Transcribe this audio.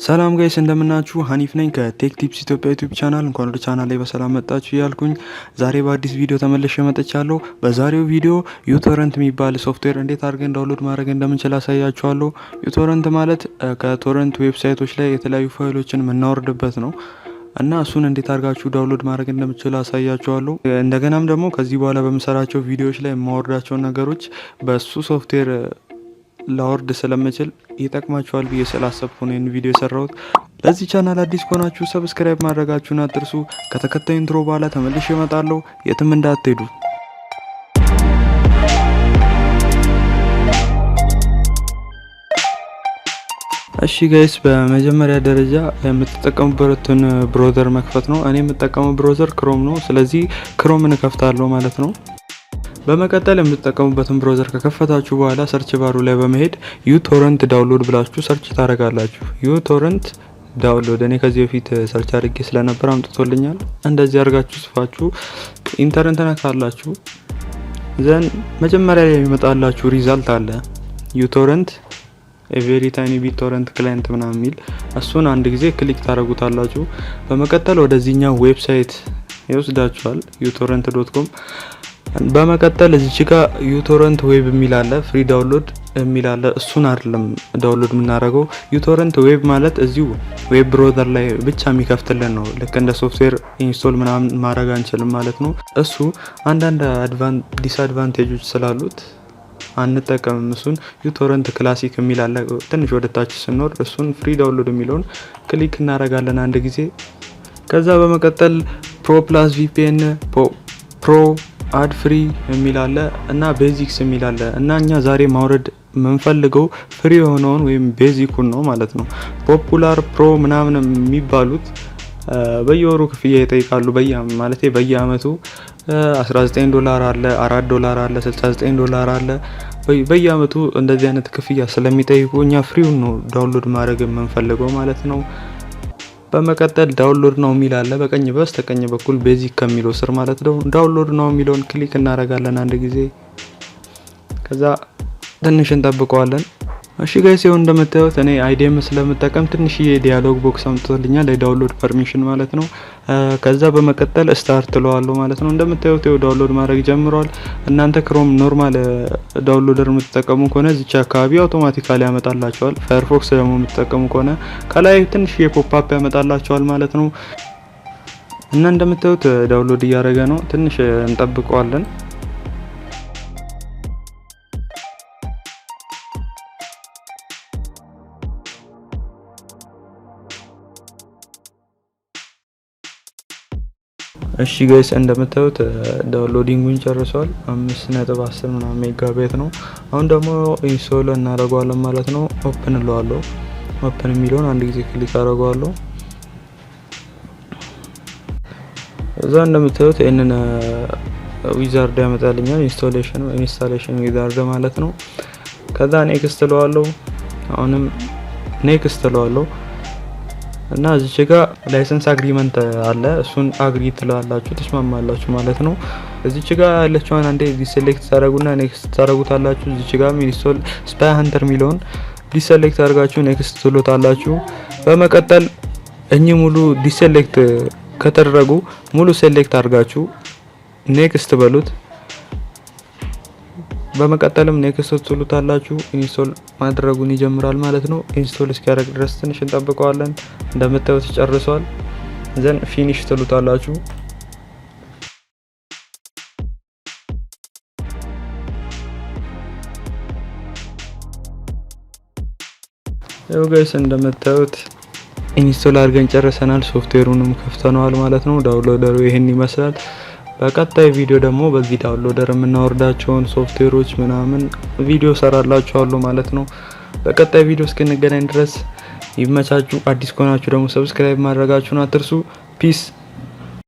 ሰላም ጋይስ እንደምናችሁ ሀኒፍ ነኝ ከቴክቲፕስ ኢትዮጵያ ዩቲዩብ ቻናል። እንኳን ወደ ቻናል ላይ በሰላም መጣችሁ እያልኩኝ ዛሬ በአዲስ ቪዲዮ ተመልሼ መጥቻለሁ። በዛሬው ቪዲዮ ዩቶረንት የሚባል ሶፍትዌር እንዴት አድርገን ዳውንሎድ ማድረግ እንደምንችል አሳያችኋለሁ። ዩቶረንት ማለት ከቶረንት ዌብሳይቶች ላይ የተለያዩ ፋይሎችን የምናወርድበት ነው እና እሱን እንዴት አድርጋችሁ ዳውንሎድ ማድረግ እንደምትችሉ አሳያችኋለሁ። እንደገናም ደግሞ ከዚህ በኋላ በምሰራቸው ቪዲዮዎች ላይ የማወርዳቸው ነገሮች በሱ ሶፍትዌር ላወርድ ስለምችል ይጠቅማችኋል ብዬ ስላሰብኩ ነው ይህን ቪዲዮ የሰራሁት። ለዚህ ቻናል አዲስ ከሆናችሁ ሰብስክራይብ ማድረጋችሁን አትርሱ። ከተከታዩ ኢንትሮ በኋላ ተመልሼ እመጣለሁ፣ የትም እንዳትሄዱ። እሺ ጋይስ፣ በመጀመሪያ ደረጃ የምትጠቀሙበትን ብራውዘር መክፈት ነው። እኔ የምጠቀመው ብራውዘር ክሮም ነው። ስለዚህ ክሮምን እከፍታለሁ ማለት ነው። በመቀጠል የምትጠቀሙበትን ብራውዘር ከከፈታችሁ በኋላ ሰርች ባሩ ላይ በመሄድ ዩቶረንት ዳውንሎድ ብላችሁ ሰርች ታደርጋላችሁ። ዩቶረንት ዳውንሎድ እኔ ከዚህ በፊት ሰርች አድርጌ ስለነበር አምጥቶልኛል። እንደዚህ አድርጋችሁ ጽፋችሁ ኢንተርን ትነካላችሁ። ዘን መጀመሪያ ላይ የሚመጣላችሁ ሪዛልት አለ ዩቶረንት ቬሪ ታይኒ ቢቶረንት ክላይንት ምናምን የሚል እሱን አንድ ጊዜ ክሊክ ታደርጉታላችሁ። በመቀጠል ወደዚህኛው ዌብሳይት ይወስዳችኋል utorrent.com። በመቀጠል እዚች ጋር ዩቶረንት ዌብ የሚል አለ፣ ፍሪ ዳውንሎድ የሚል አለ። እሱን አይደለም ዳውንሎድ የምናደርገው። ዩቶረንት ዌብ ማለት እዚሁ ዌብ ብራውዘር ላይ ብቻ የሚከፍትልን ነው። ልክ እንደ ሶፍትዌር ኢንስቶል ምናምን ማድረግ አንችልም ማለት ነው። እሱ አንዳንድ ዲስአድቫንቴጆች ስላሉት አንጠቀምም። እሱን ዩቶረንት ክላሲክ የሚል አለ። ትንሽ ወደ ታች ስንወርድ እሱን ፍሪ ዳውንሎድ የሚለውን ክሊክ እናደርጋለን አንድ ጊዜ። ከዛ በመቀጠል ፕሮ ፕላስ ቪፒኤን ፕሮ አድ ፍሪ የሚል አለ እና ቤዚክስ የሚል አለ እና እኛ ዛሬ ማውረድ የምንፈልገው ፍሪ የሆነውን ወይም ቤዚኩን ነው ማለት ነው። ፖፑላር ፕሮ ምናምን የሚባሉት በየወሩ ክፍያ ይጠይቃሉ። በየአመቱ $19 አለ፣ $4 አለ፣ $69 አለ። በየአመቱ እንደዚህ አይነት ክፍያ ስለሚጠይቁ እኛ ፍሪውን ነው ዳውንሎድ ማድረግ የምንፈልገው ማለት ነው። በመቀጠል ዳውንሎድ ነው የሚል አለ በቀኝ በስተቀኝ በኩል ቤዚክ ከሚለው ስር ማለት ነው። ዳውንሎድ ነው የሚለውን ክሊክ እናደርጋለን አንድ ጊዜ። ከዛ ትንሽ እንጠብቀዋለን። እሺ ጋይስ፣ ይኸው እንደምታዩት እኔ አይዲኤም ስለምጠቀም ትንሽዬ ዲያሎግ ቦክስ አምጥቶልኛል ለዳውንሎድ ፐርሚሽን ማለት ነው። ከዛ በመቀጠል ስታርት ለዋለሁ ማለት ነው። እንደምታዩት ይኸው ዳውንሎድ ማድረግ ጀምሯል። እናንተ ክሮም ኖርማል ዳውንሎደር የምትጠቀሙ ከሆነ እዚች አካባቢ አውቶማቲካሊ ያመጣላችኋል። ፋየርፎክስ ደግሞ የምትጠቀሙ ከሆነ ከላይ ትንሽዬ ፖፕ አፕ ያመጣላችኋል ማለት ነው። እና እንደምታዩት ዳውንሎድ እያደረገ ነው። ትንሽ እንጠብቀዋለን። እሺ ጋይስ፣ እንደምታዩት ዳውንሎዲንጉን ጨርሷል። 5.10 ምናምን ሜጋባይት ነው። አሁን ደግሞ ኢንስቶል እናደርገዋለን ማለት ነው። ኦፕን እለዋለሁ። ኦፕን የሚለውን አንድ ጊዜ ክሊክ አደርገዋለሁ። እዛ እንደምታዩት ይሄንን ዊዛርድ ያመጣልኛል። ኢንስታሌሽን ዊዛርድ ማለት ነው። ከዛ ኔክስት እለዋለሁ። አሁንም ኔክስት እለዋለሁ እና እዚች ጋር ላይሰንስ አግሪመንት አለ። እሱን አግሪ ትላላችሁ፣ ትስማማላችሁ ማለት ነው። እዚች ጋር ያለችውን አንዴ ዲሴሌክት ታደርጉና ኔክስት ታደርጉታላችሁ። እዚች ጋር ኢንስቶል ስፓይ ሃንተር የሚለውን ዲሴሌክት አድርጋችሁ ኔክስት ትሉታላችሁ። በመቀጠል እኚህ ሙሉ ዲሴሌክት ከተደረጉ ሙሉ ሴሌክት አድርጋችሁ ኔክስት በሉት። በመቀጠልም ኔክስት ትሉታላችሁ። ኢንስቶል ማድረጉን ይጀምራል ማለት ነው። ኢንስቶል እስኪያደርግ ድረስ ትንሽ እንጠብቀዋለን። እንደምታዩት ጨርሷል። ዘን ፊኒሽ ትሉታላችሁ። ያው ጋይስ፣ እንደምታዩት ኢንስቶል አድርገን ጨርሰናል። ሶፍትዌሩንም ከፍተነዋል ማለት ነው። ዳውንሎደሩ ይሄን ይመስላል። በቀጣይ ቪዲዮ ደግሞ በዚህ ዳውንሎደር የምናወርዳቸውን ሶፍትዌሮች ምናምን ቪዲዮ ሰራላችኋለሁ ማለት ነው። በቀጣይ ቪዲዮ እስክንገናኝ ድረስ ይመቻችሁ። አዲስ ከሆናችሁ ደግሞ ሰብስክራይብ ማድረጋችሁን አትርሱ። ፒስ